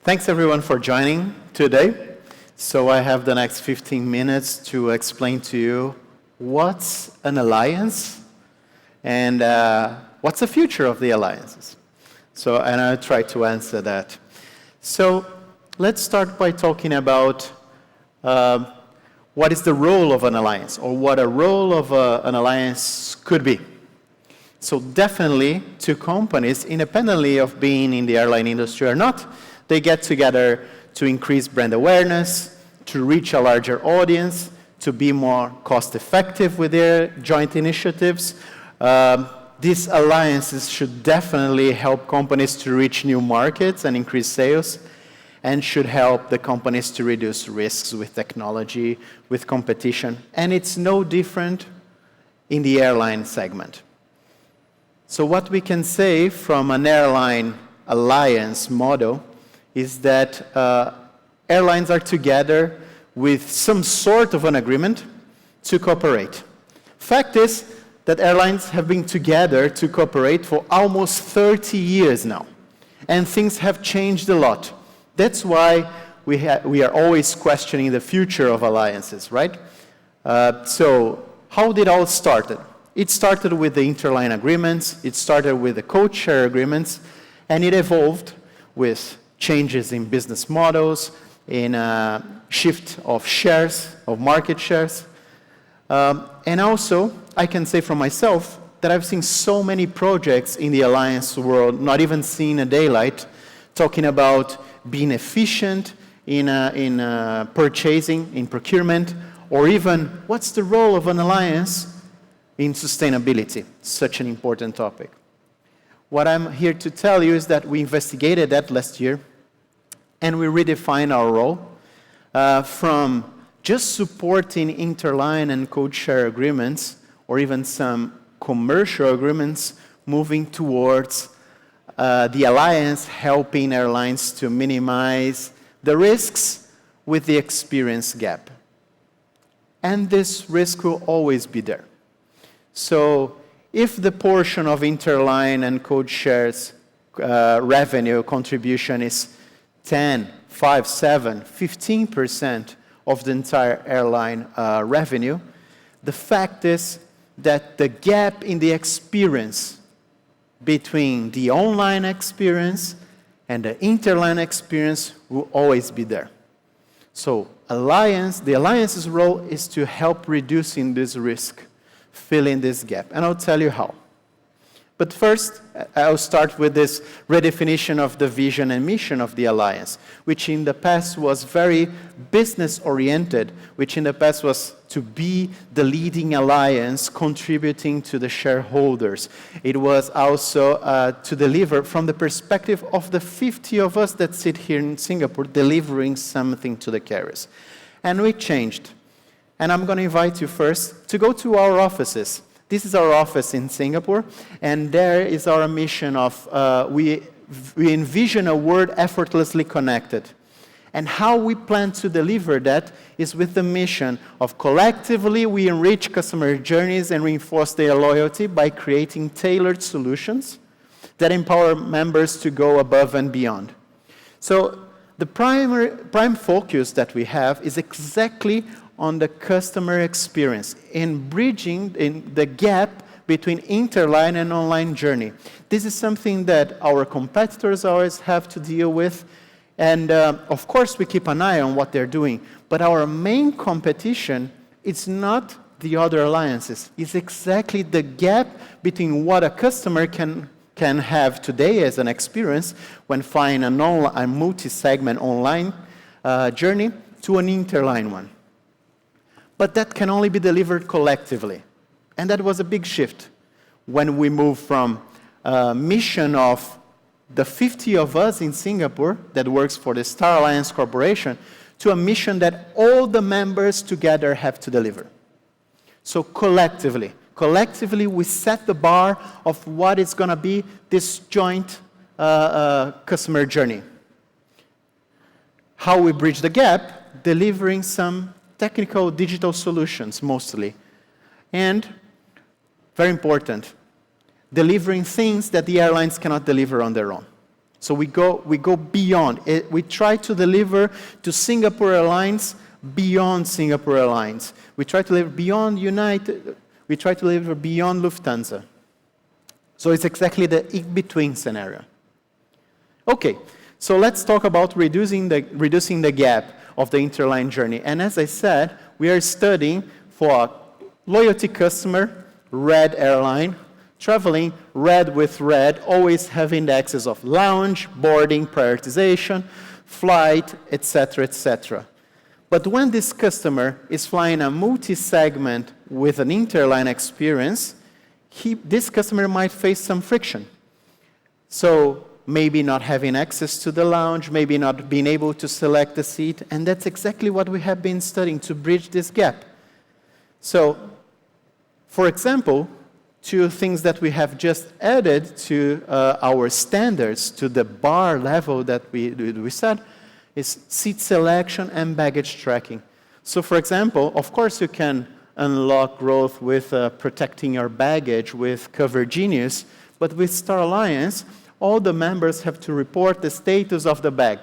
Thanks everyone for joining today. So I have the next 15 minutes to explain to you what's an alliance and what's the future of the alliances. And I'll try to answer that. So let's start by talking about what is the role of an alliance, or what a role of an alliance could be. So definitely, two companies, independently of being in the airline industry or not, they get together to increase brand awareness, to reach a larger audience, to be more cost-effective with their joint initiatives. These alliances should definitely help companies to reach new markets and increase sales, and should help the companies to reduce risks with technology, with competition. And it's no different in the airline segment. So what we can say from an airline alliance model is that airlines are together with some sort of an agreement to cooperate. Fact is that airlines have been together to cooperate for almost 30 years now, and things have changed a lot. That's why we are always questioning the future of alliances, right? So how did it all start? It started with the interline agreements, it started with the code-share agreements, and it evolved with changes in business models, in a shift of shares, of market shares. And also, I can say for myself that I've seen so many projects in the alliance world, not even seeing a daylight, talking about being efficient in purchasing, in procurement, or even what's the role of an alliance in sustainability, such an important topic. What I'm here to tell you is that we investigated that last year, and we redefined our role from just supporting interline and code-share agreements, or even some commercial agreements, moving towards the alliance helping airlines to minimize the risks with the experience gap. And this risk will always be there. So if the portion of interline and code shares revenue contribution is 10, 5, 7, 15% of the entire airline revenue, the fact is that the gap in the experience between the online experience and the interline experience will always be there. So the alliance's role is to help reducing this risk, filling this gap. And I'll tell you how. But first, I'll start with this redefinition of the vision and mission of the alliance, which in the past was very business-oriented, which in the past was to be the leading alliance contributing to the shareholders. It was also to deliver from the perspective of the 50 of us that sit here in Singapore, delivering something to the carriers. And we changed. And I'm going to invite you first to go to our offices. This is our office in Singapore, and there is our mission of, we envision a world effortlessly connected. And how we plan to deliver that is with the mission of collectively we enrich customer journeys and reinforce their loyalty by creating tailored solutions that empower members to go above and beyond. So the prime focus that we have is exactly on the customer experience, in bridging the gap between interline and online journey. This is something that our competitors always have to deal with, and of course we keep an eye on what they're doing, but our main competition is not the other alliances. It's exactly the gap between what a customer can have today as an experience when flying a multi-segment online journey to an interline one. But that can only be delivered collectively. And that was a big shift when we moved from a mission of the 50 of us in Singapore that works for the Star Alliance Corporation to a mission that all the members together have to deliver. So collectively we set the bar of what is going to be this joint customer journey. How we bridge the gap? Delivering some technical digital solutions mostly. And, very important, delivering things that the airlines cannot deliver on their own. So we go beyond. We try to deliver to Singapore Airlines beyond Singapore Airlines. We try to deliver beyond United. We try to deliver beyond Lufthansa. So it's exactly the in-between scenario. Okay, so let's talk about reducing the gap of the interline journey. And as I said, we are studying for a loyalty customer, red airline, traveling red with red, always having the access of lounge, boarding, prioritization, flight, etc., etc. But when this customer is flying a multi-segment with an interline experience, this customer might face some friction. So maybe not having access to the lounge, maybe not being able to select the seat, and that's exactly what we have been studying to bridge this gap. So, for example, two things that we have just added to our standards, to the bar level that we set, is seat selection and baggage tracking. So, for example, of course you can unlock growth with protecting your baggage with Cover Genius, but with Star Alliance, all the members have to report the status of the bag.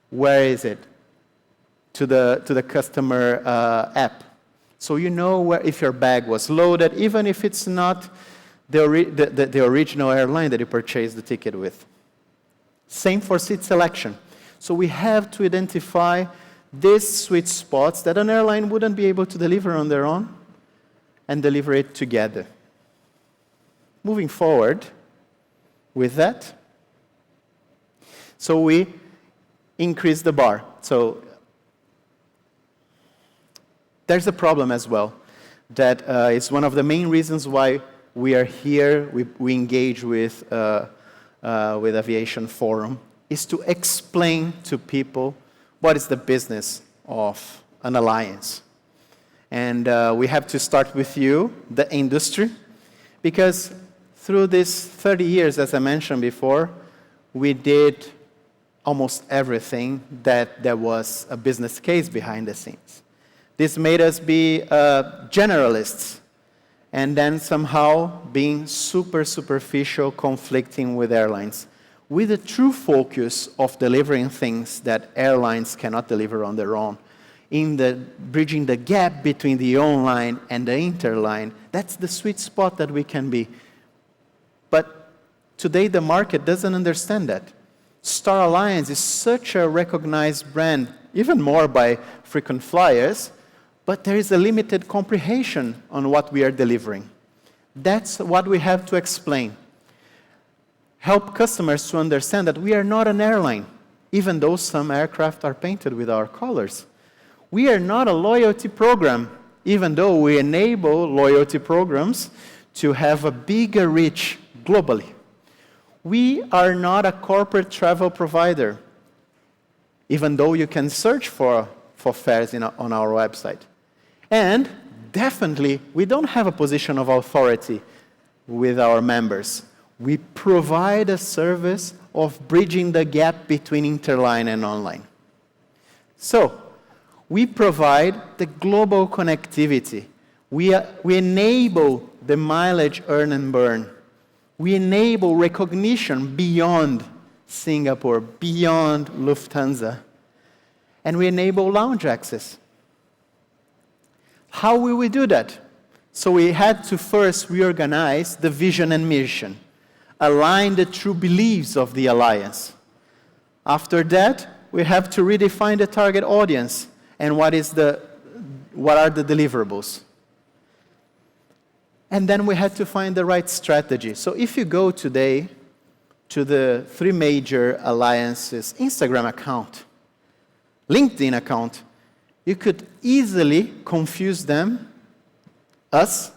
Where is it? To the customer app. So you know if your bag was loaded, even if it's not the original airline that you purchased the ticket with. Same for seat selection. So we have to identify these sweet spots that an airline wouldn't be able to deliver on their own and deliver it together. Moving forward with that, so we increase the bar. So there's a problem as well that is one of the main reasons why we are here, we engage with Aviation Forum, is to explain to people what is the business of an alliance. And we have to start with you, the industry, because through these 30 years, as I mentioned before, we did almost everything that there was a business case behind the scenes. This made us be generalists, and then somehow being super superficial, conflicting with airlines, with a true focus of delivering things that airlines cannot deliver on their own, in the bridging the gap between the online and the interline. That's the sweet spot that we can be. But today the market doesn't understand that. Star Alliance is such a recognized brand, even more by frequent flyers, but there is a limited comprehension on what we are delivering. That's what we have to explain. Help customers to understand that we are not an airline, even though some aircraft are painted with our colors. We are not a loyalty program, even though we enable loyalty programs to have a bigger reach globally. We are not a corporate travel provider, even though you can search for fares on our website. And definitely, we don't have a position of authority with our members. We provide a service of bridging the gap between interline and online. So, we provide the global connectivity. We enable the mileage earn and burn. We enable recognition beyond Singapore, beyond Lufthansa. And we enable lounge access. How will we do that? So we had to first reorganize the vision and mission, align the true beliefs of the alliance. After that, we have to redefine the target audience and what are the deliverables. And then we had to find the right strategy. So if you go today to the 3 major alliances' Instagram account, LinkedIn account, you could easily confuse us,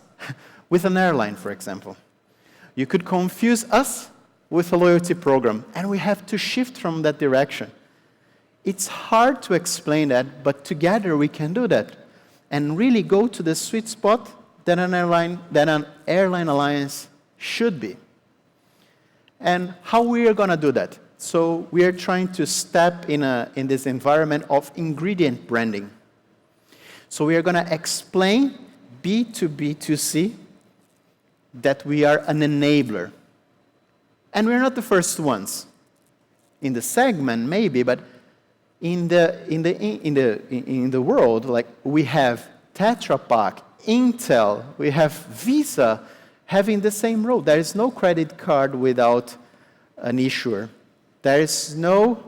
with an airline, for example. You could confuse us with a loyalty program, and we have to shift from that direction. It's hard to explain that, but together we can do that and really go to the sweet spot that an airline alliance should be. And how we are going to do that? So we are trying to step in this environment of ingredient branding. So we are going to explain B2B2C that we are an enabler. And we're not the first ones. In the segment, maybe, but in the world, like we have Tetra Pak, Intel, we have Visa having the same role. There is no credit card without an issuer. There is no,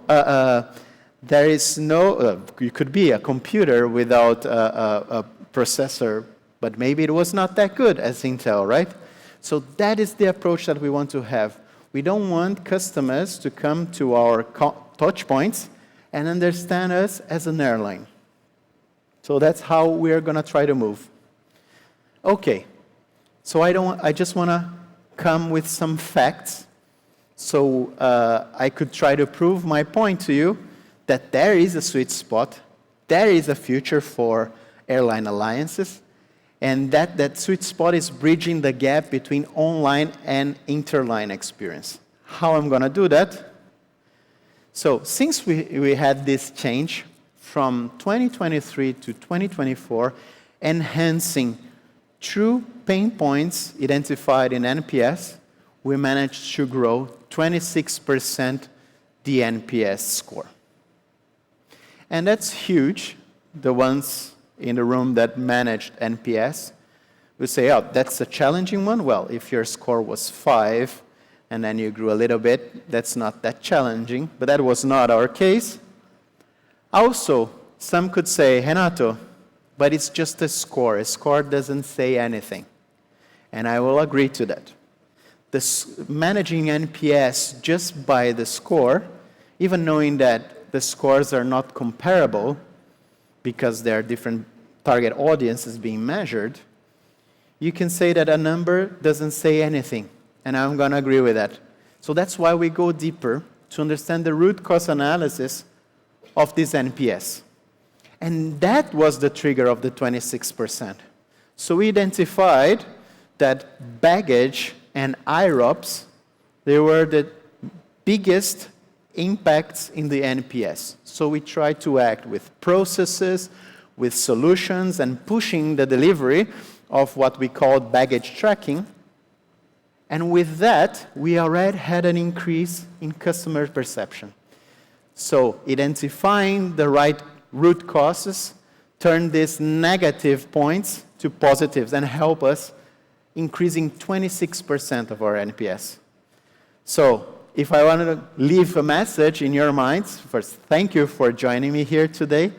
it could be a computer without a processor, but maybe it was not that good as Intel, right? So that is the approach that we want to have. We don't want customers to come to our touch points and understand us as an airline. So that's how we're going to try to move. Okay, so I just want to come with some facts so I could try to prove my point to you that there is a sweet spot, there is a future for airline alliances, and that sweet spot is bridging the gap between online and interline experience. How I'm going to do that? So since we had this change from 2023 to 2024, enhancing true pain points identified in NPS, we managed to grow 26% the NPS score. And that's huge. The ones in the room that managed NPS will say, oh, that's a challenging one. Well, if your score was 5 and then you grew a little bit, that's not that challenging. But that was not our case. Also, some could say, Renato, but it's just a score. A score doesn't say anything. And I will agree to that. Managing NPS just by the score, even knowing that the scores are not comparable because there are different target audiences being measured, you can say that a number doesn't say anything. And I'm going to agree with that. So that's why we go deeper to understand the root cause analysis of this NPS. And that was the trigger of the 26%. So we identified that baggage and IROPS, they were the biggest impacts in the NPS. So we tried to act with processes, with solutions, and pushing the delivery of what we called baggage tracking. And with that, we already had an increase in customer perception. So identifying the right root causes turn these negative points to positives and help us increasing 26% of our NPS. So if I wanted to leave a message in your minds, first, thank you for joining me here today.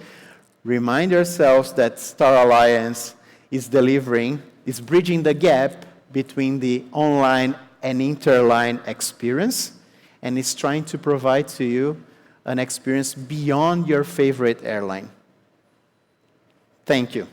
Remind yourselves that Star Alliance is bridging the gap between the online and interline experience, and is trying to provide to you an experience beyond your favorite airline. Thank you.